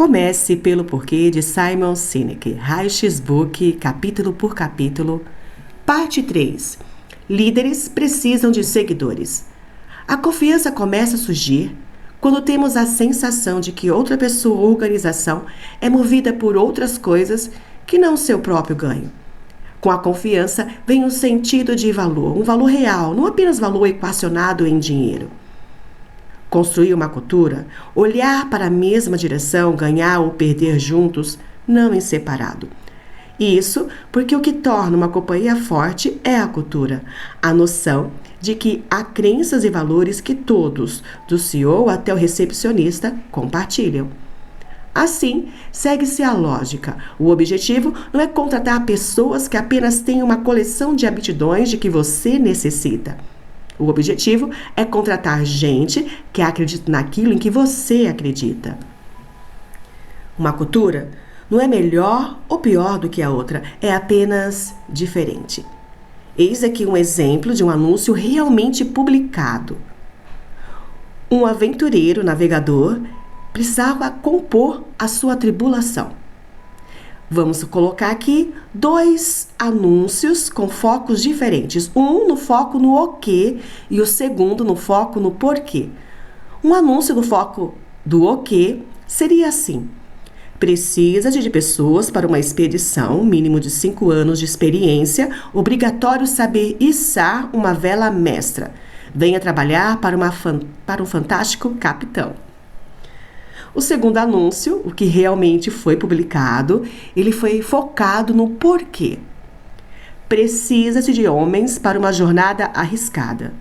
Comece pelo porquê de Simon Sinek, Raio-X Book, capítulo por capítulo. Parte 3. Líderes precisam de seguidores. A confiança começa a surgir quando temos a sensação de que outra pessoa ou organização é movida por outras coisas que não seu próprio ganho. Com a confiança vem um sentido de valor, um valor real, não apenas valor equacionado em dinheiro. Construir uma cultura, olhar para a mesma direção, ganhar ou perder juntos, não em separado. Isso porque o que torna uma companhia forte é a cultura, a noção de que há crenças e valores que todos, do CEO até o recepcionista, compartilham. Assim, segue-se a lógica. O objetivo não é contratar pessoas que apenas têm uma coleção de aptidões de que você necessita. O objetivo é contratar gente que acredita naquilo em que você acredita. Uma cultura não é melhor ou pior do que a outra, é apenas diferente. Eis aqui um exemplo de um anúncio realmente publicado. Um aventureiro navegador precisava compor a sua tripulação. Vamos colocar aqui 2 anúncios com focos diferentes. Um no foco no o quê e o segundo no foco no porquê. Um anúncio no foco do o quê seria assim: precisa de pessoas para uma expedição, mínimo de 5 anos de experiência, obrigatório saber içar uma vela mestra. Venha trabalhar para um fantástico capitão. O segundo anúncio, o que realmente foi publicado, ele foi focado no porquê. Precisa-se de homens para uma jornada arriscada.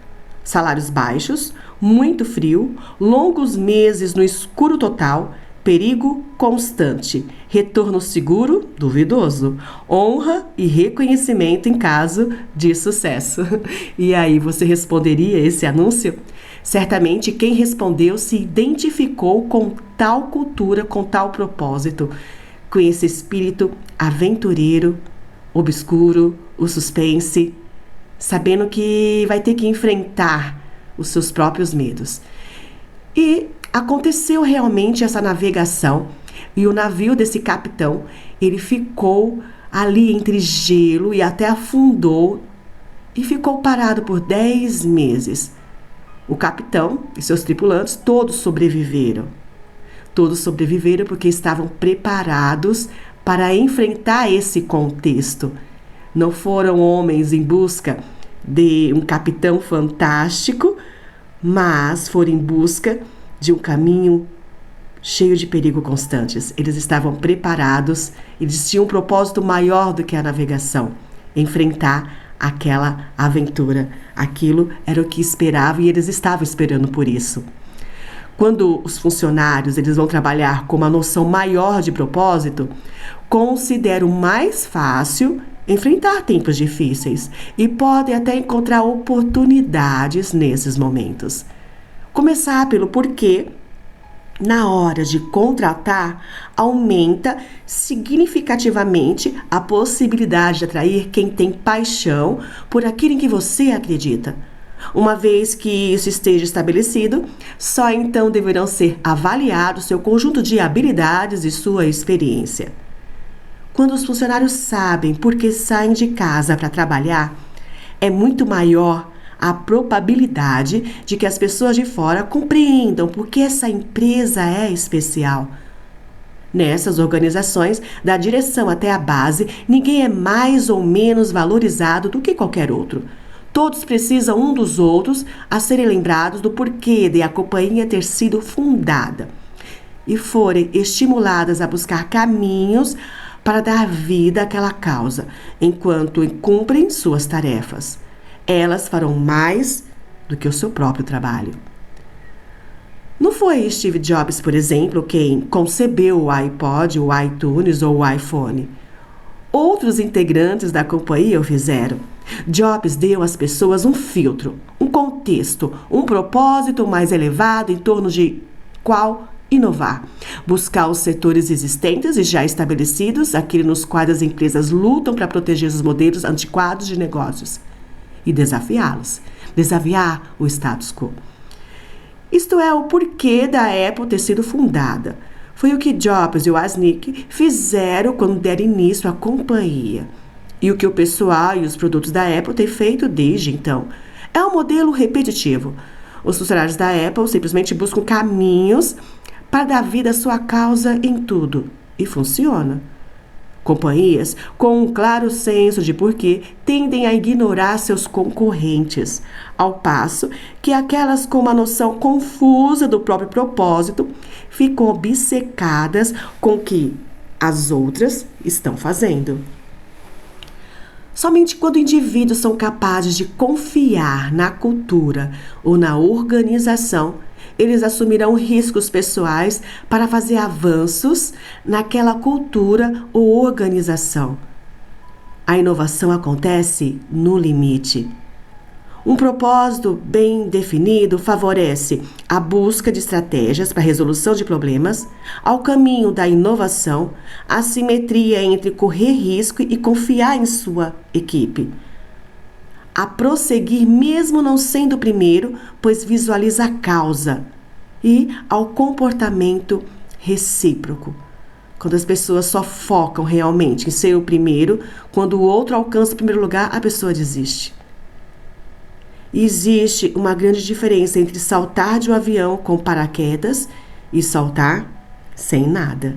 Salários baixos, muito frio, longos meses no escuro total, perigo constante, retorno seguro, duvidoso, honra e reconhecimento em caso de sucesso. E aí, você responderia esse anúncio? Certamente quem respondeu se identificou com tal cultura, com tal propósito, com esse espírito aventureiro, obscuro, o suspense, sabendo que vai ter que enfrentar os seus próprios medos. E aconteceu realmente essa navegação e o navio desse capitão, ele ficou ali entre gelo e até afundou e ficou parado por 10 meses. O capitão e seus tripulantes todos sobreviveram. Todos sobreviveram porque estavam preparados para enfrentar esse contexto. Não foram homens em busca de um capitão fantástico, mas foram em busca de um caminho cheio de perigo constantes. Eles estavam preparados, eles tinham um propósito maior do que a navegação, enfrentar aquela aventura. Aquilo era o que esperavam e eles estavam esperando por isso. Quando os funcionários eles vão trabalhar com uma noção maior de propósito, consideram mais fácil enfrentar tempos difíceis e podem até encontrar oportunidades nesses momentos. Começar pelo porquê, na hora de contratar, aumenta significativamente a possibilidade de atrair quem tem paixão por aquilo em que você acredita. Uma vez que isso esteja estabelecido, só então deverão ser avaliados seu conjunto de habilidades e sua experiência. Quando os funcionários sabem por que saem de casa para trabalhar, é muito maior a probabilidade de que as pessoas de fora compreendam por que essa empresa é especial. Nessas organizações, da direção até a base, ninguém é mais ou menos valorizado do que qualquer outro. Todos precisam um dos outros a serem lembrados do porquê de a companhia ter sido fundada e forem estimuladas a buscar caminhos para dar vida àquela causa, enquanto cumprem suas tarefas. Elas farão mais do que o seu próprio trabalho. Não foi Steve Jobs, por exemplo, quem concebeu o iPod, o iTunes ou o iPhone. Outros integrantes da companhia o fizeram. Jobs deu às pessoas um filtro, um contexto, um propósito mais elevado em torno de qual inovar. Buscar os setores existentes e já estabelecidos, aquele nos quais as empresas lutam para proteger os modelos antiquados de negócios. E desafiá-los, desafiar o status quo. Isto é o porquê da Apple ter sido fundada. Foi o que Jobs e Wozniak fizeram quando deram início à companhia. E o que o pessoal e os produtos da Apple têm feito desde então. É um modelo repetitivo. Os funcionários da Apple simplesmente buscam caminhos para dar vida à sua causa em tudo. E funciona. Companhias com um claro senso de porquê tendem a ignorar seus concorrentes, ao passo que aquelas com uma noção confusa do próprio propósito ficam obcecadas com o que as outras estão fazendo. Somente quando indivíduos são capazes de confiar na cultura ou na organização, eles assumirão riscos pessoais para fazer avanços naquela cultura ou organização. A inovação acontece no limite. Um propósito bem definido favorece a busca de estratégias para a resolução de problemas, ao caminho da inovação, a simetria entre correr risco e confiar em sua equipe. A prosseguir mesmo não sendo o primeiro, pois visualiza a causa, e ao comportamento recíproco. Quando as pessoas só focam realmente em ser o primeiro, quando o outro alcança o primeiro lugar, a pessoa desiste. Existe uma grande diferença entre saltar de um avião com paraquedas e saltar sem nada.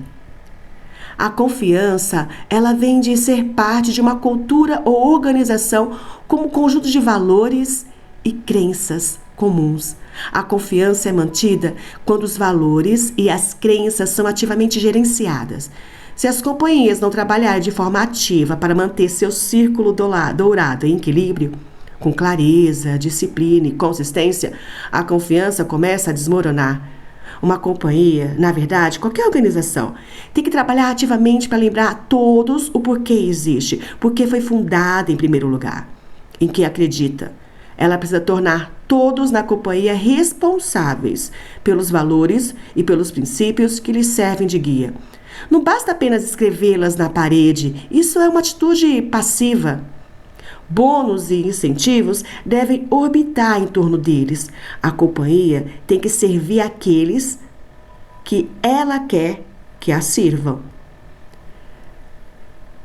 A confiança, ela vem de ser parte de uma cultura ou organização como conjunto de valores e crenças comuns. A confiança é mantida quando os valores e as crenças são ativamente gerenciadas. Se as companhias não trabalharem de forma ativa para manter seu círculo dourado em equilíbrio, com clareza, disciplina e consistência, a confiança começa a desmoronar. Uma companhia, na verdade, qualquer organização, tem que trabalhar ativamente para lembrar a todos o porquê existe, porque foi fundada em primeiro lugar, em que acredita. Ela precisa tornar todos na companhia responsáveis pelos valores e pelos princípios que lhes servem de guia. Não basta apenas escrevê-las na parede, isso é uma atitude passiva. Bônus e incentivos devem orbitar em torno deles. A companhia tem que servir aqueles que ela quer que a sirvam.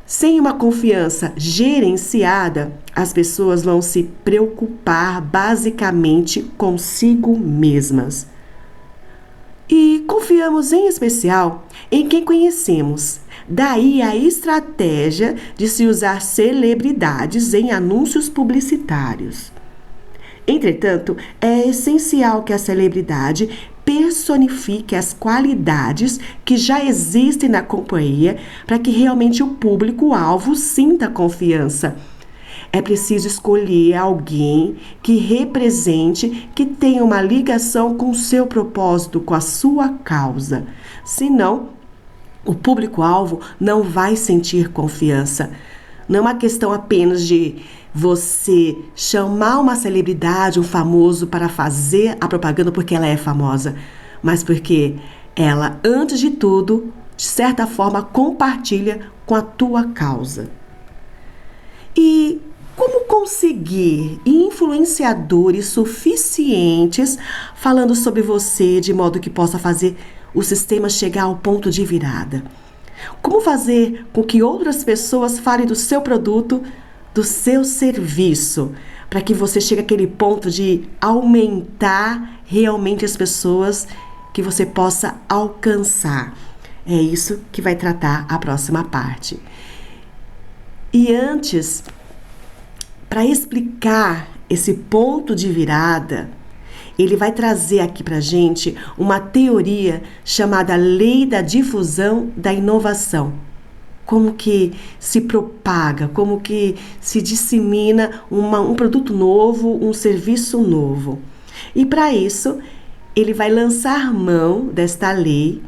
Sem uma confiança gerenciada, as pessoas vão se preocupar basicamente consigo mesmas. E confiamos em especial em quem conhecemos. Daí a estratégia de se usar celebridades em anúncios publicitários. Entretanto, é essencial que a celebridade personifique as qualidades que já existem na companhia para que realmente o público-alvo sinta confiança. É preciso escolher alguém que represente, que tenha uma ligação com o seu propósito, com a sua causa. Senão, o público-alvo não vai sentir confiança. Não é uma questão apenas de você chamar uma celebridade, um famoso, para fazer a propaganda porque ela é famosa, mas porque ela, antes de tudo, de certa forma, compartilha com a tua causa. E como conseguir influenciadores suficientes falando sobre você de modo que possa fazer o sistema chegar ao ponto de virada? Como fazer com que outras pessoas falem do seu produto, do seu serviço, para que você chegue àquele ponto de aumentar realmente as pessoas que você possa alcançar? É isso que vai tratar a próxima parte. E antes, para explicar esse ponto de virada, ele vai trazer aqui para a gente uma teoria chamada Lei da Difusão da Inovação. Como que se propaga, como que se dissemina um produto novo, um serviço novo. E para isso, ele vai lançar mão desta lei,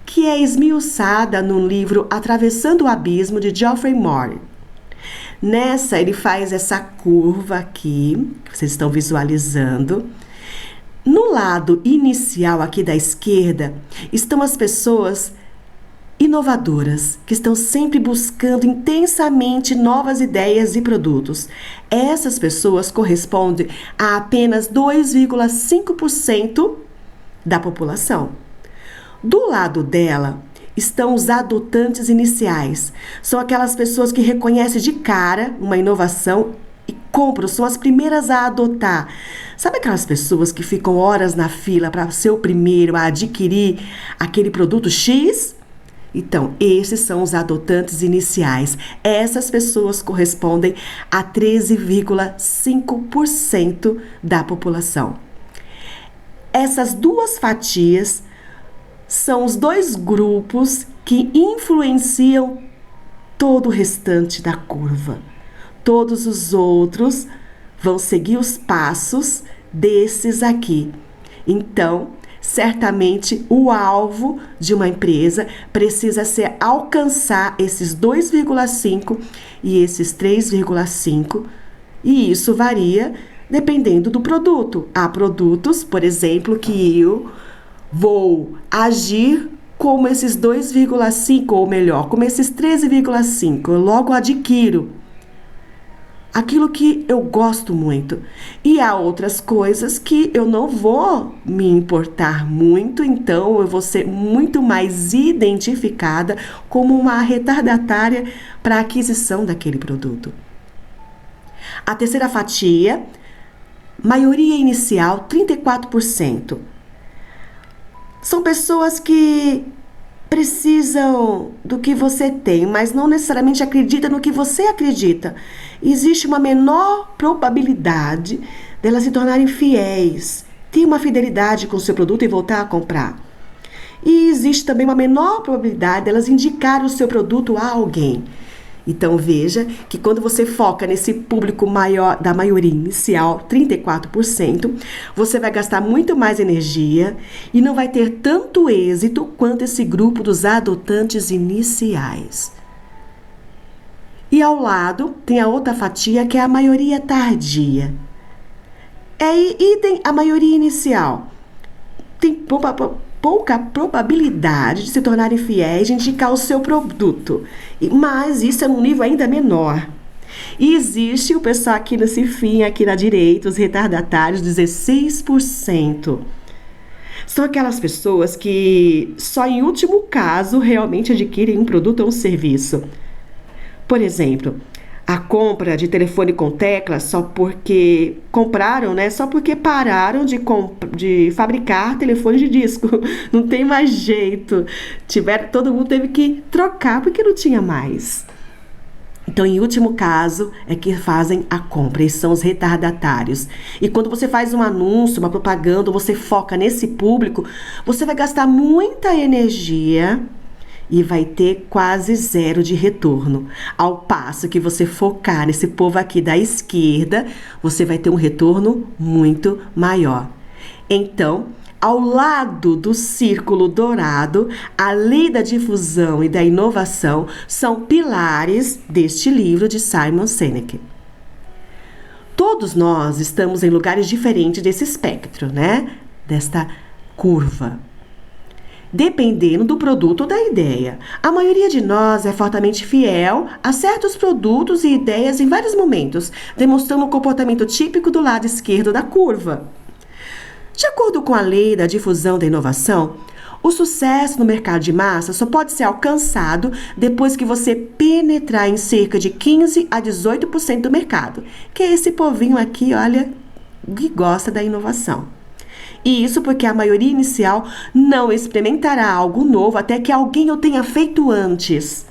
que é esmiuçada no livro Atravessando o Abismo, de Geoffrey Moore. Nessa, ele faz essa curva aqui, que vocês estão visualizando. No lado inicial aqui da esquerda, estão as pessoas inovadoras, que estão sempre buscando intensamente novas ideias e produtos. Essas pessoas correspondem a apenas 2,5% da população. Do lado dela estão os adotantes iniciais. São aquelas pessoas que reconhecem de cara uma inovação e compram, são as primeiras a adotar. Sabe aquelas pessoas que ficam horas na fila para ser o primeiro a adquirir aquele produto X? Então, esses são os adotantes iniciais. Essas pessoas correspondem a 13,5% da população. Essas duas fatias são os dois grupos que influenciam todo o restante da curva. Todos os outros vão seguir os passos desses aqui. Então, certamente o alvo de uma empresa precisa ser alcançar esses 2,5 e esses 3,5, e isso varia dependendo do produto. Há produtos, por exemplo, que eu vou agir como esses 2,5, ou melhor, como esses 13,5, eu logo adquiro aquilo que eu gosto muito. E há outras coisas que eu não vou me importar muito, então eu vou ser muito mais identificada como uma retardatária para a aquisição daquele produto. A terceira fatia, maioria inicial, 34%. São pessoas que precisam do que você tem, mas não necessariamente acreditam no que você acredita. Existe uma menor probabilidade delas se tornarem fiéis, ter uma fidelidade com o seu produto e voltar a comprar. E existe também uma menor probabilidade delas indicarem o seu produto a alguém. Então veja que quando você foca nesse público maior da maioria inicial, 34%, você vai gastar muito mais energia e não vai ter tanto êxito quanto esse grupo dos adotantes iniciais. E ao lado tem a outra fatia, que é a maioria tardia. É idem a maioria inicial. Tem pouca probabilidade de se tornarem fiéis, de indicar o seu produto. Mas isso é num nível ainda menor. E existe o pessoal aqui nesse fim, aqui na direita, os retardatários, 16%. São aquelas pessoas que só em último caso realmente adquirem um produto ou um serviço. Por exemplo, a compra de telefone com tecla só porque compraram, né? Só porque pararam de fabricar telefone de disco. Não tem mais jeito. Todo mundo teve que trocar porque não tinha mais. Então, em último caso, é que fazem a compra e são os retardatários. E quando você faz um anúncio, uma propaganda, você foca nesse público, você vai gastar muita energia e vai ter quase zero de retorno. Ao passo que você focar nesse povo aqui da esquerda, você vai ter um retorno muito maior. Então, ao lado do círculo dourado, a lei da difusão e da inovação são pilares deste livro de Simon Sinek. Todos nós estamos em lugares diferentes desse espectro, né? Desta curva. Dependendo do produto ou da ideia. A maioria de nós é fortemente fiel a certos produtos e ideias em vários momentos, demonstrando um comportamento típico do lado esquerdo da curva. De acordo com a lei da difusão da inovação, o sucesso no mercado de massa só pode ser alcançado depois que você penetrar em cerca de 15 a 18% do mercado, que é esse povinho aqui, olha, que gosta da inovação. E isso porque a maioria inicial não experimentará algo novo até que alguém o tenha feito antes.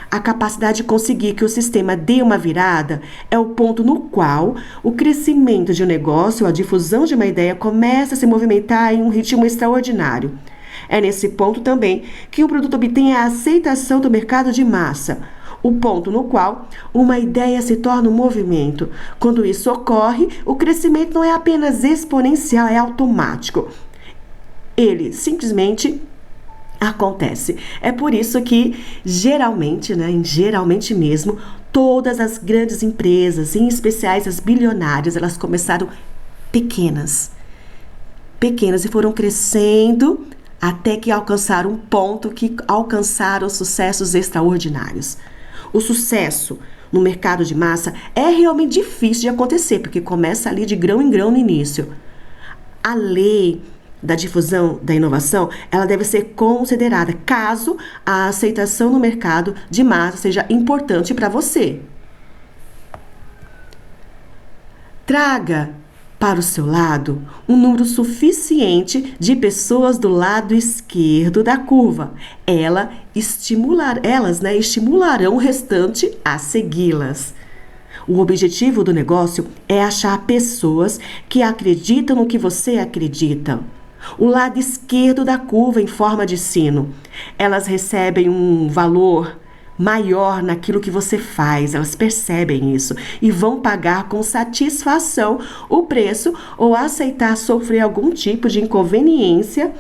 A capacidade de conseguir que o sistema dê uma virada é o ponto no qual o crescimento de um negócio, a difusão de uma ideia começa a se movimentar em um ritmo extraordinário. É nesse ponto também que o produto obtém a aceitação do mercado de massa, o ponto no qual uma ideia se torna um movimento. Quando isso ocorre, o crescimento não é apenas exponencial, é automático. Ele simplesmente acontece. É por isso que, geralmente mesmo, todas as grandes empresas, em especial as bilionárias, elas começaram pequenas e foram crescendo até que alcançaram um ponto que alcançaram sucessos extraordinários. O sucesso no mercado de massa é realmente difícil de acontecer, porque começa ali de grão em grão no início. A lei da difusão da inovação, ela deve ser considerada caso a aceitação no mercado de massa seja importante para você. Traga para o seu lado um número suficiente de pessoas do lado esquerdo da curva. Elas estimularão o restante a segui-las. O objetivo do negócio é achar pessoas que acreditam no que você acredita. O lado esquerdo da curva em forma de sino. Elas recebem um valor maior naquilo que você faz, elas percebem isso e vão pagar com satisfação o preço ou aceitar sofrer algum tipo de inconveniência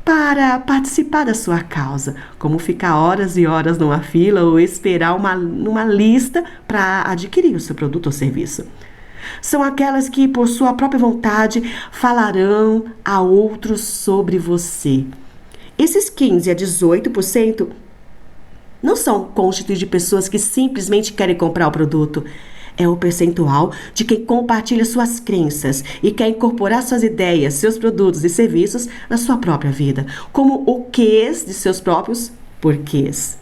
para participar da sua causa, como ficar horas e horas numa fila ou esperar numa lista para adquirir o seu produto ou serviço. São aquelas que, por sua própria vontade, falarão a outros sobre você. Esses 15 a 18% não são constituídos de pessoas que simplesmente querem comprar o produto. É o percentual de quem compartilha suas crenças e quer incorporar suas ideias, seus produtos e serviços na sua própria vida, como o quês de seus próprios porquês.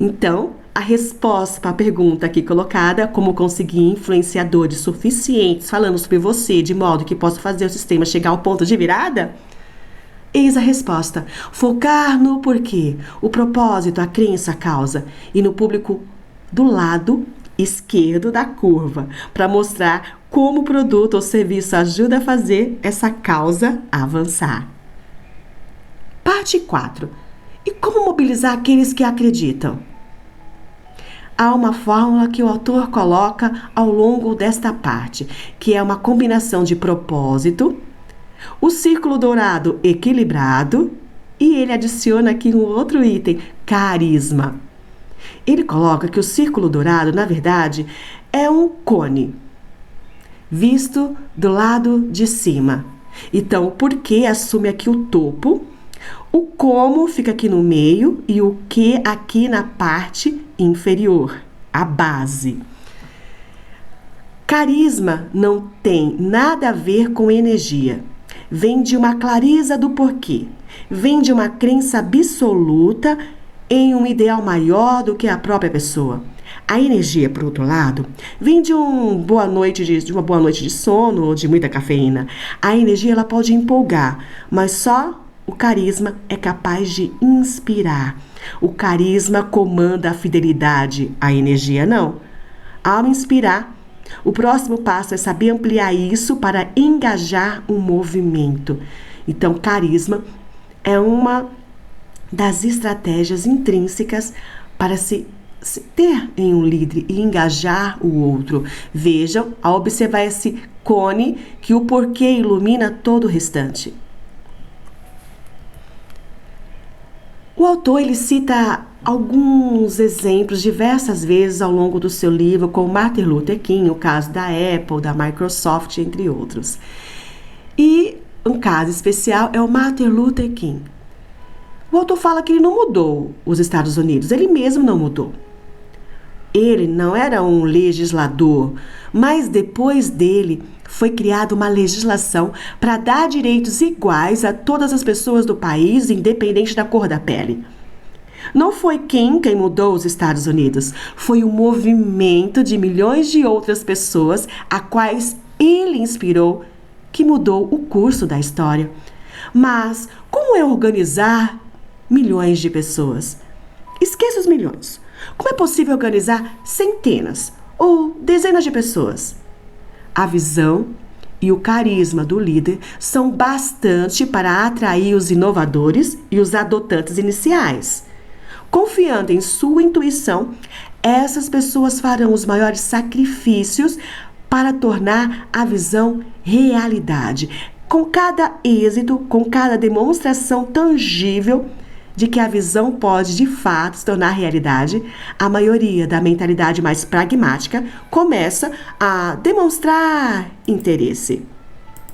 Então, a resposta para a pergunta aqui colocada, como conseguir influenciadores suficientes falando sobre você de modo que possa fazer o sistema chegar ao ponto de virada? Eis a resposta. Focar no porquê, o propósito, a crença, a causa. E no público do lado esquerdo da curva, para mostrar como o produto ou serviço ajuda a fazer essa causa avançar. Parte 4. E como mobilizar aqueles que acreditam? Há uma fórmula que o autor coloca ao longo desta parte, que é uma combinação de propósito, o círculo dourado equilibrado e ele adiciona aqui um outro item, carisma. Ele coloca que o círculo dourado, na verdade, é um cone visto do lado de cima. Então, o porquê assume aqui o topo, o como fica aqui no meio e o que aqui na parte inferior, a base. Carisma não tem nada a ver com energia. Vem de uma clareza do porquê. Vem de uma crença absoluta em um ideal maior do que a própria pessoa. A energia, por outro lado, vem de uma boa noite de sono ou de muita cafeína. A energia ela pode empolgar, mas só o carisma é capaz de inspirar. O carisma comanda a fidelidade, a energia não. Ao inspirar, o próximo passo é saber ampliar isso para engajar um movimento. Então, carisma é uma das estratégias intrínsecas para se ter em um líder e engajar o outro. Vejam, ao observar esse cone, que o porquê ilumina todo o restante. O autor ele cita alguns exemplos diversas vezes ao longo do seu livro, como Martin Luther King, o caso da Apple, da Microsoft, entre outros. E um caso especial é o Martin Luther King. O autor fala que ele não mudou os Estados Unidos, ele mesmo não mudou. Ele não era um legislador, mas depois dele foi criada uma legislação para dar direitos iguais a todas as pessoas do país, independente da cor da pele. Não foi King quem mudou os Estados Unidos, foi um movimento de milhões de outras pessoas a quais ele inspirou que mudou o curso da história. Mas como é organizar milhões de pessoas? Esqueça os milhões. Como é possível organizar centenas ou dezenas de pessoas? A visão e o carisma do líder são bastante para atrair os inovadores e os adotantes iniciais. Confiando em sua intuição, essas pessoas farão os maiores sacrifícios para tornar a visão realidade. Com cada êxito, com cada demonstração tangível de que a visão pode de fato se tornar realidade, a maioria da mentalidade mais pragmática começa a demonstrar interesse.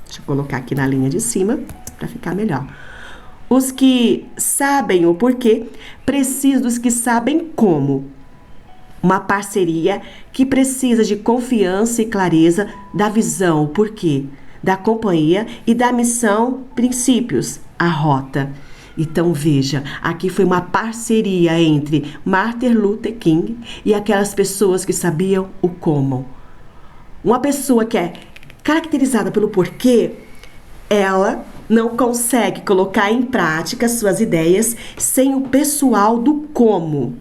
Deixa eu colocar aqui na linha de cima para ficar melhor. Os que sabem o porquê precisam dos que sabem como. Uma parceria que precisa de confiança e clareza da visão, o porquê. da companhia e da missão, princípios, a rota. Então veja, aqui foi uma parceria entre Martin Luther King e aquelas pessoas que sabiam o como. Uma pessoa que é caracterizada pelo porquê, ela não consegue colocar em prática suas ideias sem o pessoal do como.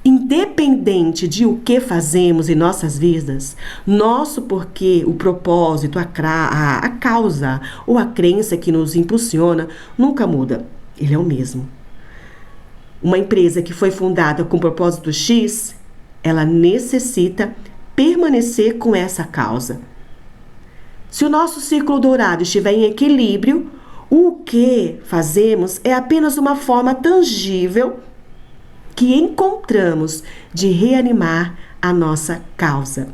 Independente de o que fazemos em nossas vidas, nosso porquê, o propósito, a causa ou a crença que nos impulsiona nunca muda. Ele é o mesmo. Uma empresa que foi fundada com propósito X, ela necessita permanecer com essa causa. Se o nosso círculo dourado estiver em equilíbrio, o que fazemos é apenas uma forma tangível que encontramos de reanimar a nossa causa.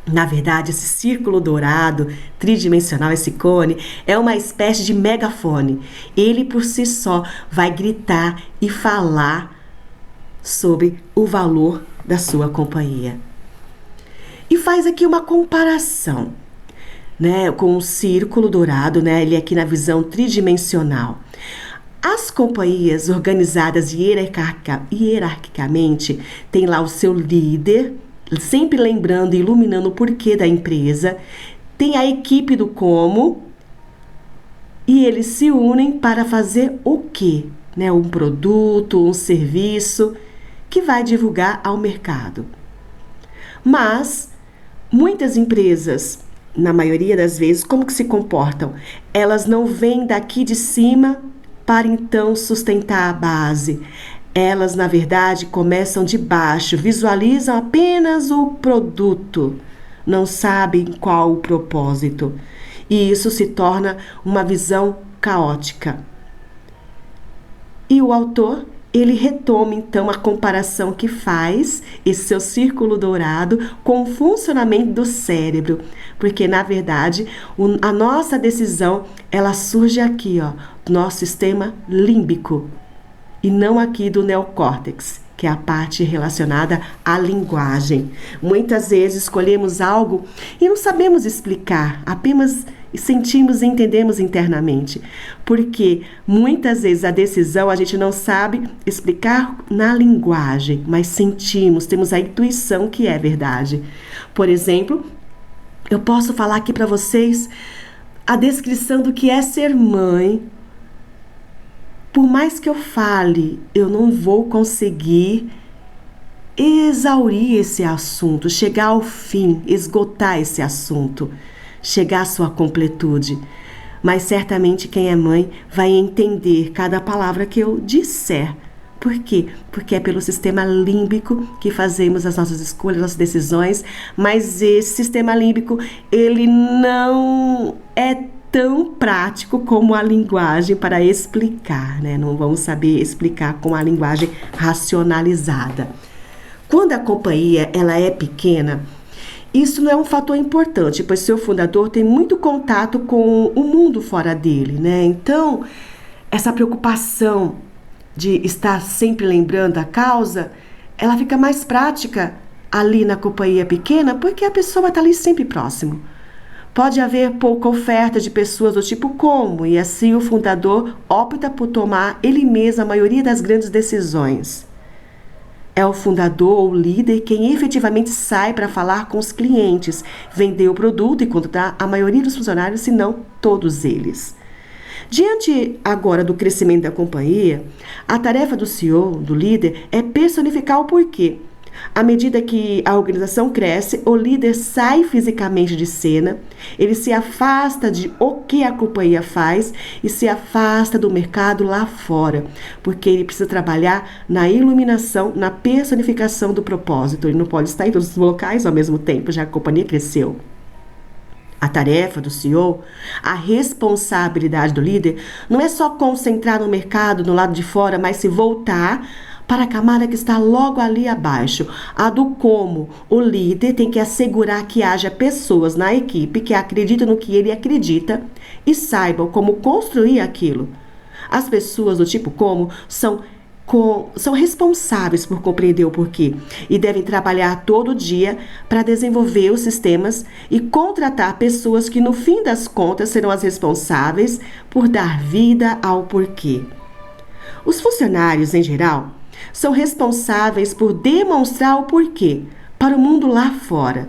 Na verdade, esse círculo dourado, tridimensional, esse cone, é uma espécie de megafone. Ele por si só vai gritar e falar sobre o valor da sua companhia. E faz aqui uma comparação, né, com o círculo dourado, né, ele aqui na visão tridimensional. As companhias organizadas hierarquicamente têm lá o seu líder, sempre lembrando e iluminando o porquê da empresa, tem a equipe do como, e eles se unem para fazer o quê? Né? Um produto, um serviço que vai divulgar ao mercado. Mas muitas empresas, na maioria das vezes, como que se comportam? Elas não vêm daqui de cima para então sustentar a base. Elas, na verdade, começam de baixo, visualizam apenas o produto, não sabem qual o propósito. E isso se torna uma visão caótica. E o autor, ele retoma então a comparação que faz esse seu círculo dourado com o funcionamento do cérebro, porque na verdade a nossa decisão ela surge aqui, ó, do nosso sistema límbico e não aqui do neocórtex, que é a parte relacionada à linguagem. Muitas vezes escolhemos algo e não sabemos explicar, apenas sentimos e entendemos internamente, porque muitas vezes a decisão a gente não sabe explicar na linguagem, mas sentimos, temos a intuição que é verdade. Por exemplo, eu posso falar aqui para vocês a descrição do que é ser mãe. Por mais que eu fale, eu não vou conseguir exaurir esse assunto, chegar ao fim, esgotar esse assunto, chegar à sua completude. Mas certamente quem é mãe vai entender cada palavra que eu disser. Por quê? Porque é pelo sistema límbico que fazemos as nossas escolhas, nossas decisões, mas esse sistema límbico, ele não é tão prático como a linguagem para explicar, né? Não vamos saber explicar com a linguagem racionalizada. Quando a companhia ela é pequena, isso não é um fator importante, pois seu fundador tem muito contato com o mundo fora dele, né? Então, essa preocupação de estar sempre lembrando a causa, ela fica mais prática ali na companhia pequena, porque a pessoa está ali sempre próximo. Pode haver pouca oferta de pessoas do tipo como, e assim o fundador opta por tomar ele mesmo a maioria das grandes decisões. É o fundador ou líder quem efetivamente sai para falar com os clientes, vender o produto e contratar a maioria dos funcionários, se não todos eles. Diante agora do crescimento da companhia, a tarefa do CEO, do líder, é personificar o porquê. À medida que a organização cresce, o líder sai fisicamente de cena, ele se afasta de o que a companhia faz e se afasta do mercado lá fora, porque ele precisa trabalhar na iluminação, na personificação do propósito. Ele não pode estar em todos os locais ao mesmo tempo, já que a companhia cresceu. A tarefa do CEO, a responsabilidade do líder, não é só concentrar no mercado, no lado de fora, mas se voltar para a camada que está logo ali abaixo, a do como. O líder tem que assegurar que haja pessoas na equipe que acreditam no que ele acredita e saibam como construir aquilo. As pessoas do tipo como são são responsáveis por compreender o porquê e devem trabalhar todo dia para desenvolver os sistemas e contratar pessoas que, no fim das contas, serão as responsáveis por dar vida ao porquê. Os funcionários, em geral, são responsáveis por demonstrar o porquê para o mundo lá fora.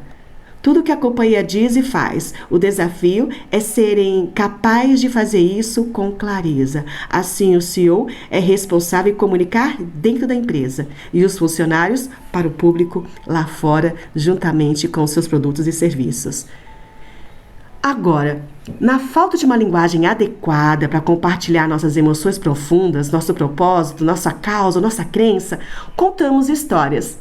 Tudo que a companhia diz e faz. O desafio é serem capazes de fazer isso com clareza. Assim, o CEO é responsável em comunicar dentro da empresa e os funcionários para o público lá fora, juntamente com seus produtos e serviços. Agora, na falta de uma linguagem adequada para compartilhar nossas emoções profundas, nosso propósito, nossa causa, nossa crença, contamos histórias.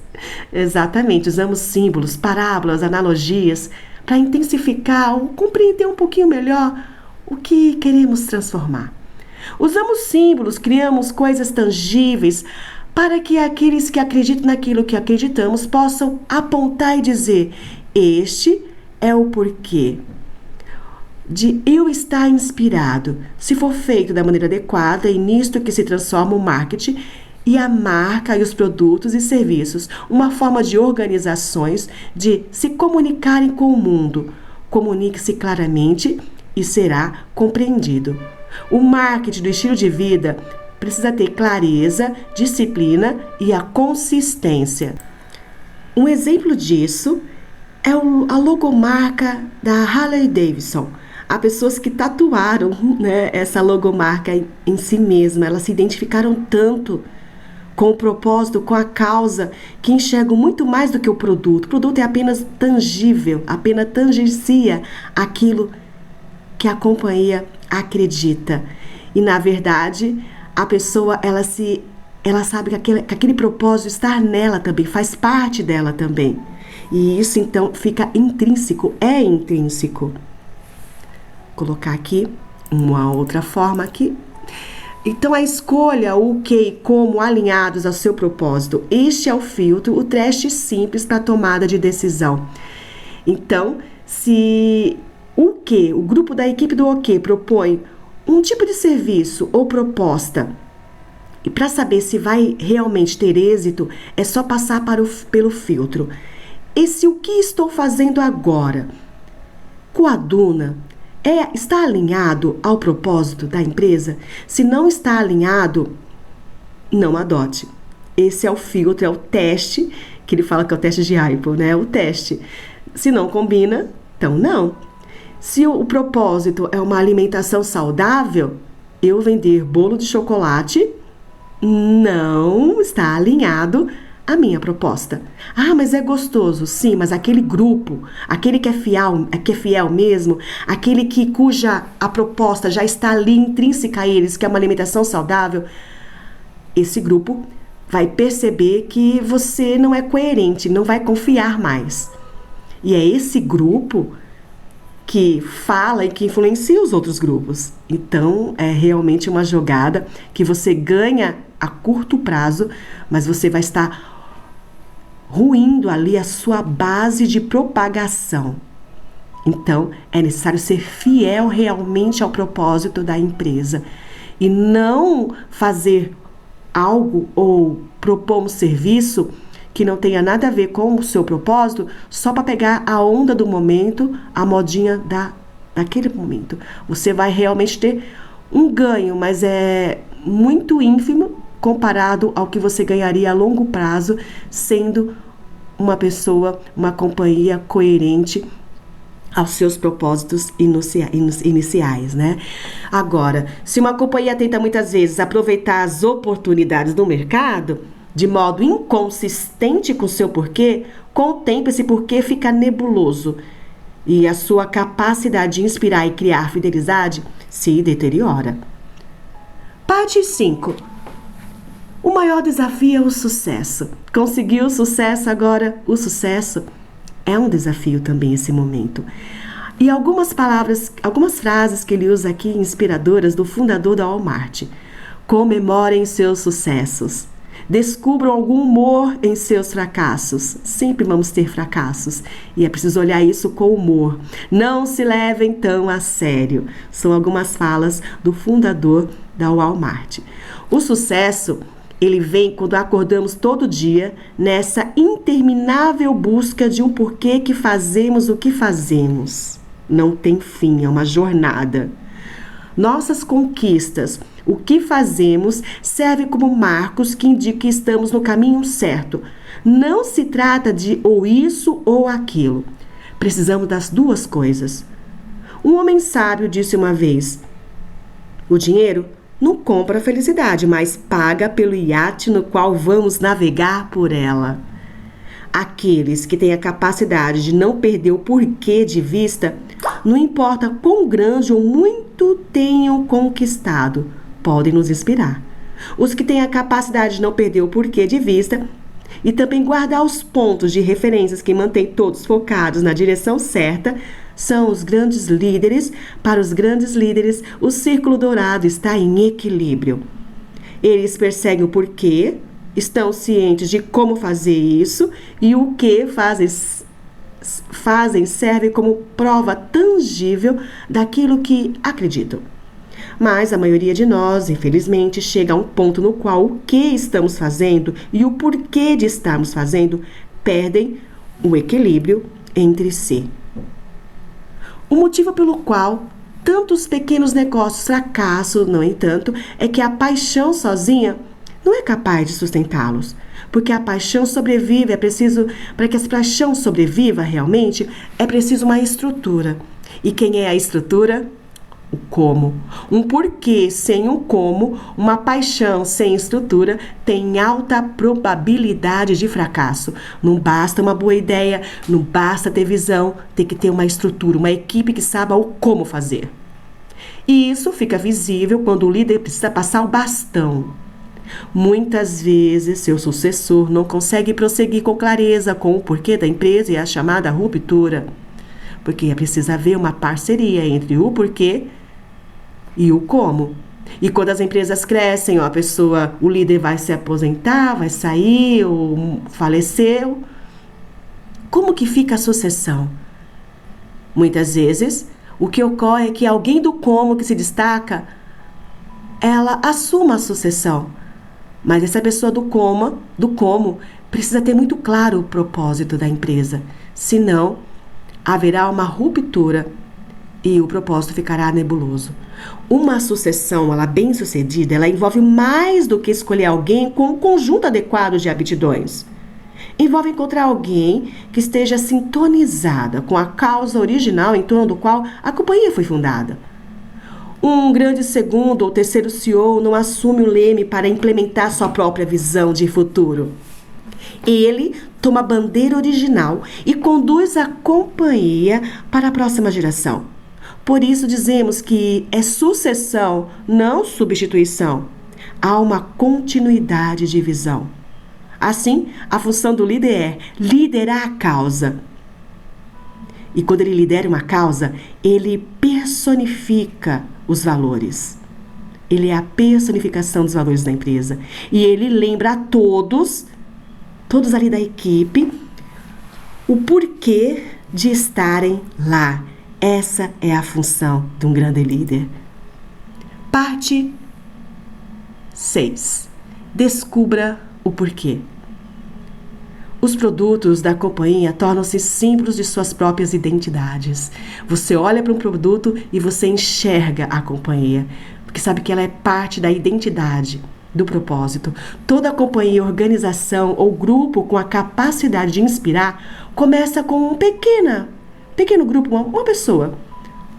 Exatamente, usamos símbolos, parábolas, analogias para intensificar ou compreender um pouquinho melhor o que queremos transformar. Usamos símbolos, criamos coisas tangíveis para que aqueles que acreditam naquilo que acreditamos possam apontar e dizer: este é o porquê de eu estar inspirado, se for feito da maneira adequada, e nisto que se transforma o marketing e a marca e os produtos e serviços, uma forma de organizações de se comunicarem com o mundo. Comunique-se claramente e será compreendido. O marketing do estilo de vida precisa ter clareza, disciplina e a consistência. Um exemplo disso é a logomarca da Harley Davidson. Há pessoas que tatuaram, essa logomarca em si mesma. Elas se identificaram tanto com o propósito, com a causa, que enxergam muito mais do que o produto. O produto é apenas tangível, apenas tangencia aquilo que a companhia acredita. E, na verdade, a pessoa, ela sabe que aquele propósito está nela também, faz parte dela também. E isso, então, fica intrínseco, é intrínseco. Vou colocar aqui uma outra forma aqui. Então, a escolha, o que e como alinhados ao seu propósito. Este é o filtro, o teste simples para a tomada de decisão. Então, se o que, o grupo da equipe do OK propõe um tipo de serviço ou proposta, e para saber se vai realmente ter êxito, é só passar pelo filtro. Esse o que estou fazendo agora coaduna, está alinhado ao propósito da empresa? Se não está alinhado, não adote. Esse é o filtro, é o teste, que ele fala que é o teste de Apple, né? O teste. Se não combina, então não. Se o propósito é uma alimentação saudável, eu vender bolo de chocolate não está alinhado à minha proposta. Ah, mas é gostoso. Sim, mas aquele grupo, aquele que é fiel mesmo, aquele cuja a proposta já está ali intrínseca a eles, que é uma alimentação saudável, esse grupo vai perceber que você não é coerente, não vai confiar mais. E é esse grupo que fala e que influencia os outros grupos. Então, é realmente uma jogada que você ganha a curto prazo, mas você vai estar ruindo ali a sua base de propagação. Então, é necessário ser fiel realmente ao propósito da empresa e não fazer algo ou propor um serviço que não tenha nada a ver com o seu propósito só para pegar a onda do momento, a modinha daquele momento. Você vai realmente ter um ganho, mas é muito ínfimo comparado ao que você ganharia a longo prazo sendo uma pessoa, uma companhia coerente aos seus propósitos iniciais, né? Agora, se uma companhia tenta muitas vezes aproveitar as oportunidades do mercado de modo inconsistente com o seu porquê, com o tempo esse porquê fica nebuloso e a sua capacidade de inspirar e criar fidelidade se deteriora. Parte 5. O maior desafio é o sucesso. Conseguir o sucesso agora, o sucesso é um desafio também esse momento. E algumas frases que ele usa aqui, inspiradoras, do fundador da Walmart. Comemorem seus sucessos. Descubram algum humor em seus fracassos. Sempre vamos ter fracassos. E é preciso olhar isso com humor. Não se levem tão a sério. São algumas falas do fundador da Walmart. O sucesso Ele vem quando acordamos todo dia nessa interminável busca de um porquê que fazemos o que fazemos. Não tem fim, é uma jornada. Nossas conquistas, o que fazemos, serve como marcos que indicam que estamos no caminho certo. Não se trata de ou isso ou aquilo. Precisamos das duas coisas. Um homem sábio disse uma vez: o dinheiro não compra a felicidade, mas paga pelo iate no qual vamos navegar por ela. Aqueles que têm a capacidade de não perder o porquê de vista, não importa quão grande ou muito tenham conquistado, podem nos inspirar. Os que têm a capacidade de não perder o porquê de vista e também guardar os pontos de referências que mantêm todos focados na direção certa, são os grandes líderes. Para os grandes líderes, o círculo dourado está em equilíbrio. Eles perseguem o porquê, estão cientes de como fazer isso e o que fazem serve como prova tangível daquilo que acreditam. Mas a maioria de nós, infelizmente, chega a um ponto no qual o que estamos fazendo e o porquê de estarmos fazendo perdem o equilíbrio entre si. O motivo pelo qual tantos pequenos negócios fracassam, no entanto, é que a paixão sozinha não é capaz de sustentá-los. Porque a paixão sobrevive, para que a paixão sobreviva realmente, é preciso uma estrutura. E quem é a estrutura? O como. Um porquê sem um como, uma paixão sem estrutura, tem alta probabilidade de fracasso. Não basta uma boa ideia, não basta ter visão, tem que ter uma estrutura, uma equipe que saiba o como fazer. E isso fica visível quando o líder precisa passar o bastão. Muitas vezes, seu sucessor não consegue prosseguir com clareza com o porquê da empresa e a chamada ruptura. Porque é preciso haver uma parceria entre o porquê e o como. E quando as empresas crescem, o líder vai se aposentar, vai sair ou faleceu, como que fica a sucessão? Muitas vezes, o que ocorre é que alguém do como que se destaca, ela assuma a sucessão. Mas essa pessoa do como, precisa ter muito claro o propósito da empresa. Senão, haverá uma ruptura e o propósito ficará nebuloso. Uma sucessão, ela bem-sucedida, ela envolve mais do que escolher alguém com um conjunto adequado de aptidões. Envolve encontrar alguém que esteja sintonizada com a causa original em torno do qual a companhia foi fundada. Um grande segundo ou terceiro CEO não assume o leme para implementar sua própria visão de futuro. Ele toma a bandeira original e conduz a companhia para a próxima geração. Por isso dizemos que é sucessão, não substituição. Há uma continuidade de visão. Assim, a função do líder é liderar a causa. E quando ele lidera uma causa, ele personifica os valores. Ele é a personificação dos valores da empresa. E ele lembra a todos ali da equipe, o porquê de estarem lá. Essa é a função de um grande líder. Parte 6. Descubra o porquê. Os produtos da companhia tornam-se símbolos de suas próprias identidades. Você olha para um produto e você enxerga a companhia, porque sabe que ela é parte da identidade, do propósito. Toda companhia, organização ou grupo com a capacidade de inspirar começa com um pequeno grupo, uma pessoa.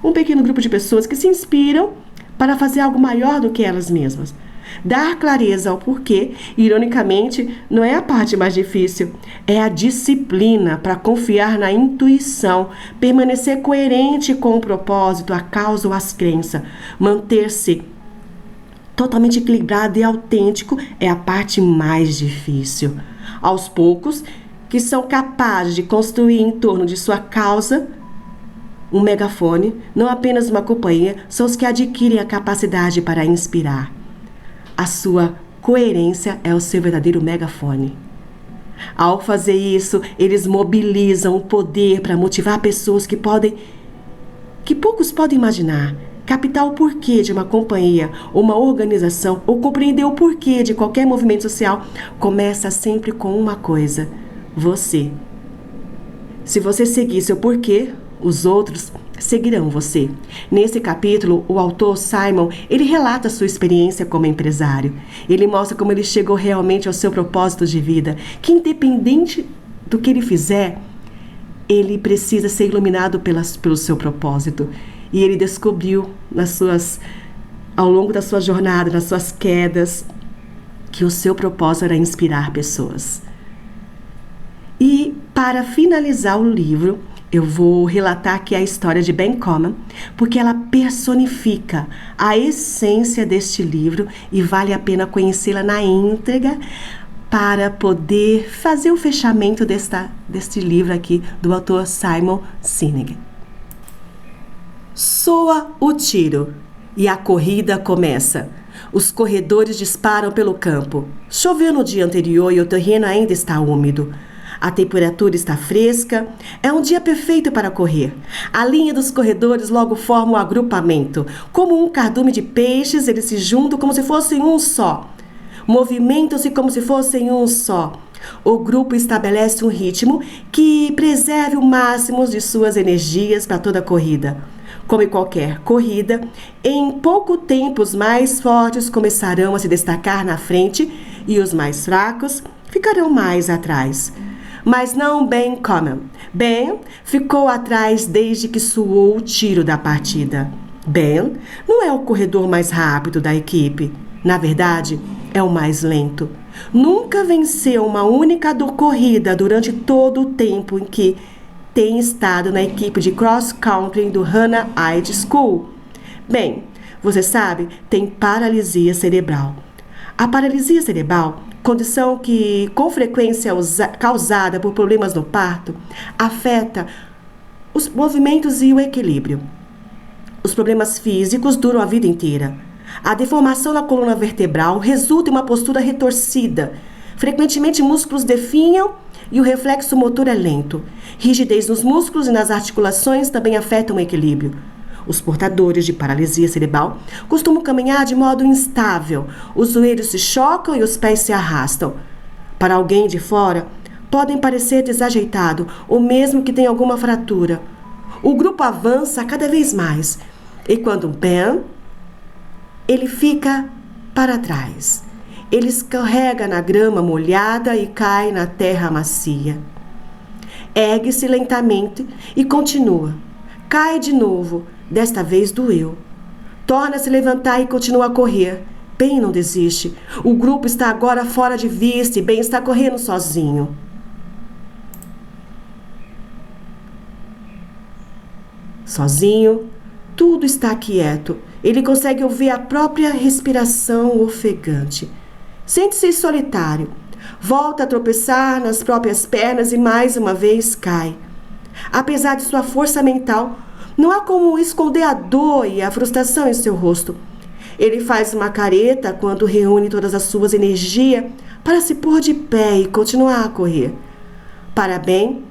Um pequeno grupo de pessoas que se inspiram para fazer algo maior do que elas mesmas. Dar clareza ao porquê, ironicamente, não é a parte mais difícil. É a disciplina para confiar na intuição, permanecer coerente com o propósito, a causa ou as crenças. Manter-se totalmente equilibrado e autêntico é a parte mais difícil. Aos poucos, que são capazes de construir em torno de sua causa um megafone, não apenas uma companhia, são os que adquirem a capacidade para inspirar. A sua coerência é o seu verdadeiro megafone. Ao fazer isso, eles mobilizam o poder para motivar pessoas que poucos podem imaginar, captar o porquê de uma companhia, uma organização ou compreender o porquê de qualquer movimento social começa sempre com uma coisa: você. Se você seguir seu porquê, os outros seguirão você. Nesse capítulo, o autor Simon, ele relata sua experiência como empresário. Ele mostra como ele chegou realmente ao seu propósito de vida, que independente do que ele fizer, ele precisa ser iluminado pelo seu propósito. E ele descobriu ao longo da sua jornada, nas suas quedas, que o seu propósito era inspirar pessoas. E para finalizar o livro, eu vou relatar aqui a história de Ben Coman, porque ela personifica a essência deste livro e vale a pena conhecê-la na íntegra para poder fazer o fechamento deste livro aqui do autor Simon Sinek. Soa o tiro e a corrida começa. Os corredores disparam pelo campo. Choveu no dia anterior e o terreno ainda está úmido. A temperatura está fresca, é um dia perfeito para correr. A linha dos corredores logo forma um agrupamento. Como um cardume de peixes, eles se juntam como se fossem um só. Movimentam-se como se fossem um só. O grupo estabelece um ritmo que preserve o máximo de suas energias para toda a corrida. Como em qualquer corrida, em pouco tempo os mais fortes começarão a se destacar na frente e os mais fracos ficarão mais atrás. Mas não Ben Coman. Ben ficou atrás desde que soou o tiro da partida. Ben não é o corredor mais rápido da equipe. Na verdade, é o mais lento. Nunca venceu uma única corrida durante todo o tempo em que tem estado na equipe de cross-country do Hannah High School. Bem, você sabe, tem paralisia cerebral. A paralisia cerebral, condição que com frequência causada por problemas no parto, afeta os movimentos e o equilíbrio. Os problemas físicos duram a vida inteira. A deformação na coluna vertebral resulta em uma postura retorcida. Frequentemente músculos definham e o reflexo motor é lento. Rigidez nos músculos e nas articulações também afetam o equilíbrio. Os portadores de paralisia cerebral costumam caminhar de modo instável. Os joelhos se chocam e os pés se arrastam. Para alguém de fora, podem parecer desajeitado ou mesmo que tenha alguma fratura. O grupo avança cada vez mais. E quando Ben, ele fica para trás. Ele escorrega na grama molhada e cai na terra macia. Ergue-se lentamente e continua. Cai de novo. Desta vez doeu. Torna a se levantar e continua a correr. Ben não desiste. O grupo está agora fora de vista e Ben está correndo sozinho. Sozinho, tudo está quieto. Ele consegue ouvir a própria respiração ofegante. Sente-se solitário. Volta a tropeçar nas próprias pernas e mais uma vez cai. Apesar de sua força mental, não há como esconder a dor e a frustração em seu rosto. Ele faz uma careta quando reúne todas as suas energias para se pôr de pé e continuar a correr. Para Ben,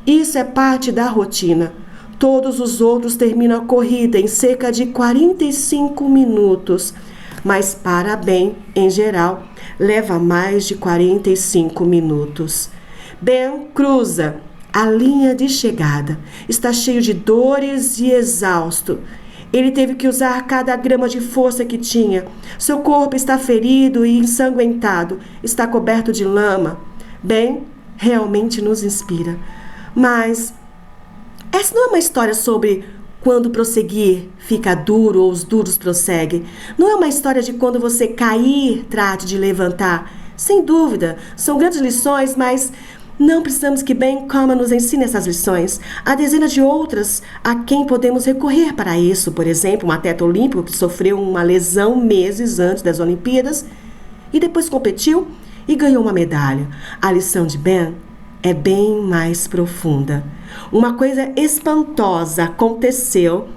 isso é parte da rotina. Todos os outros terminam a corrida em cerca de 45 minutos, mas para Ben, em geral, leva mais de 45 minutos. Ben cruza a linha de chegada. Está cheio de dores e exausto. Ele teve que usar cada grama de força que tinha. Seu corpo está ferido e ensanguentado. Está coberto de lama. Ben realmente nos inspira. Mas essa não é uma história sobre quando prosseguir fica duro ou os duros prosseguem. Não é uma história de quando você cair, trate de levantar. Sem dúvida, são grandes lições, mas não precisamos que Ben Coman nos ensine essas lições. Há dezenas de outras a quem podemos recorrer para isso. Por exemplo, um atleta olímpico que sofreu uma lesão meses antes das Olimpíadas e depois competiu e ganhou uma medalha. A lição de Ben é bem mais profunda. Uma coisa espantosa aconteceu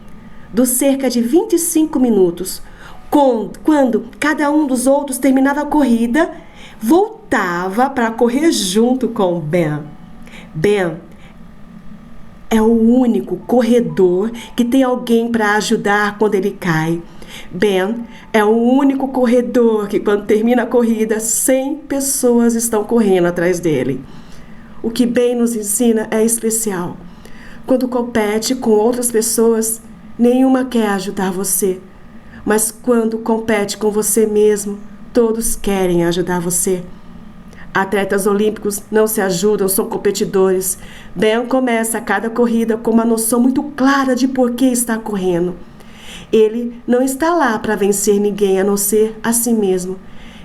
dos cerca de 25 minutos, quando cada um dos outros terminava a corrida, voltava para correr junto com Ben. Ben é o único corredor que tem alguém para ajudar quando ele cai. Ben é o único corredor que, quando termina a corrida, 100 pessoas estão correndo atrás dele. O que Ben nos ensina é especial. Quando compete com outras pessoas, nenhuma quer ajudar você. Mas quando compete com você mesmo, todos querem ajudar você. Atletas olímpicos não se ajudam, são competidores. Ben começa cada corrida com uma noção muito clara de por que está correndo. Ele não está lá para vencer ninguém a não ser a si mesmo.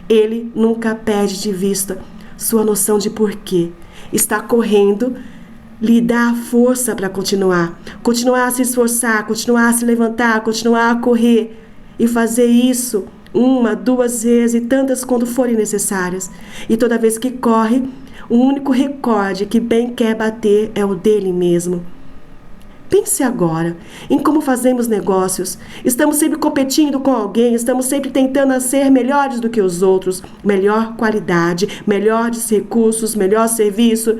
Ele nunca perde de vista sua noção de porquê. Está correndo, lhe dá a força para continuar a se esforçar, continuar a se levantar, continuar a correr e fazer isso 1, 2 vezes e tantas quando forem necessárias. E toda vez que corre, o único recorde que Ben quer bater é o dele mesmo. Pense agora em como fazemos negócios. Estamos sempre competindo com alguém, estamos sempre tentando ser melhores do que os outros, melhor qualidade, melhores recursos, melhor serviço,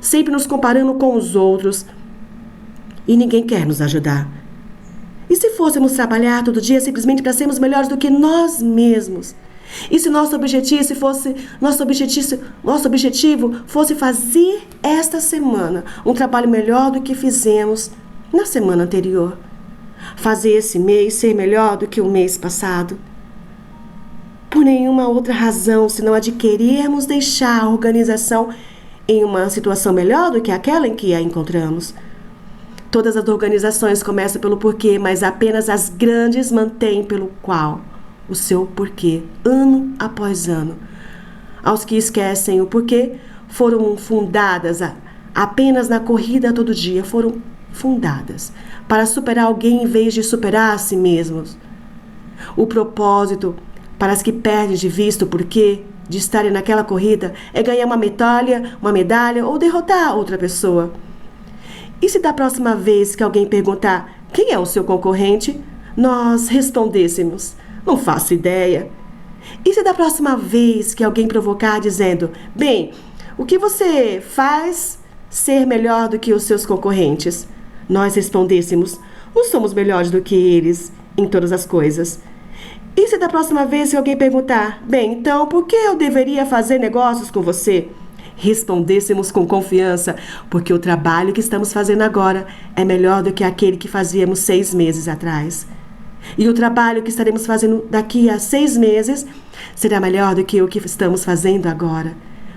sempre nos comparando com os outros. E ninguém quer nos ajudar. E se fôssemos trabalhar todo dia simplesmente para sermos melhores do que nós mesmos? E se nosso objetivo fosse fazer esta semana um trabalho melhor do que fizemos na semana anterior? Fazer esse mês ser melhor do que o mês passado? Por nenhuma outra razão senão a de querermos deixar a organização em uma situação melhor do que aquela em que a encontramos. Todas as organizações começam pelo porquê, mas apenas as grandes mantêm pelo qual o seu porquê, ano após ano. Aos que esquecem o porquê, foram fundadas apenas na corrida todo dia, foram fundadas para superar alguém em vez de superar a si mesmos. O propósito para as que perdem de vista o porquê de estarem naquela corrida é ganhar uma medalha ou derrotar outra pessoa. E se da próxima vez que alguém perguntar quem é o seu concorrente, nós respondêssemos, não faço ideia? E se da próxima vez que alguém provocar dizendo, bem, o que você faz ser melhor do que os seus concorrentes? Nós respondêssemos, não somos melhores do que eles em todas as coisas. E se da próxima vez que alguém perguntar, bem, então por que eu deveria fazer negócios com você? Respondêssemos com confiança, porque o trabalho que estamos fazendo agora é melhor do que aquele que fazíamos 6 meses atrás. E o trabalho que estaremos fazendo daqui a 6 meses será melhor do que o que estamos fazendo agora.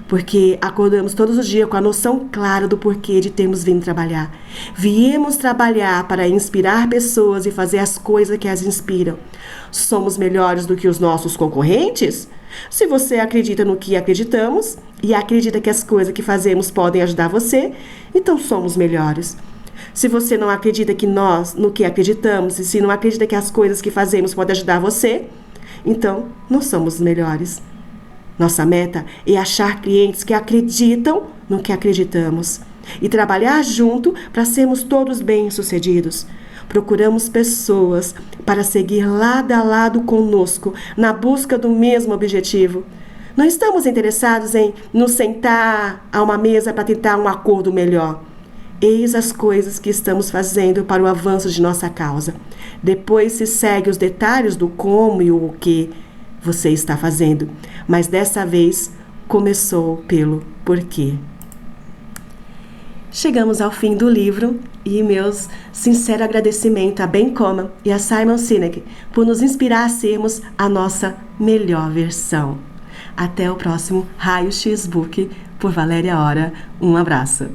Porque acordamos todos os dias com a noção clara do porquê de termos vindo trabalhar. Viemos trabalhar para inspirar pessoas e fazer as coisas que as inspiram. Somos melhores do que os nossos concorrentes? Se você acredita no que acreditamos e acredita que as coisas que fazemos podem ajudar você, então somos melhores. Se você não acredita que nós, no que acreditamos, e se não acredita que as coisas que fazemos podem ajudar você, então não somos melhores. Nossa meta é achar clientes que acreditam no que acreditamos e trabalhar junto para sermos todos bem-sucedidos. Procuramos pessoas para seguir lado a lado conosco na busca do mesmo objetivo. Não estamos interessados em nos sentar a uma mesa para tentar um acordo melhor. Eis as coisas que estamos fazendo para o avanço de nossa causa. Depois se segue os detalhes do como e o que você está fazendo. Mas dessa vez começou pelo porquê. Chegamos ao fim do livro e meus sinceros agradecimentos a Ben Coman e a Simon Sinek por nos inspirar a sermos a nossa melhor versão. Até o próximo Raio X Book por Valéria Hora. Um abraço.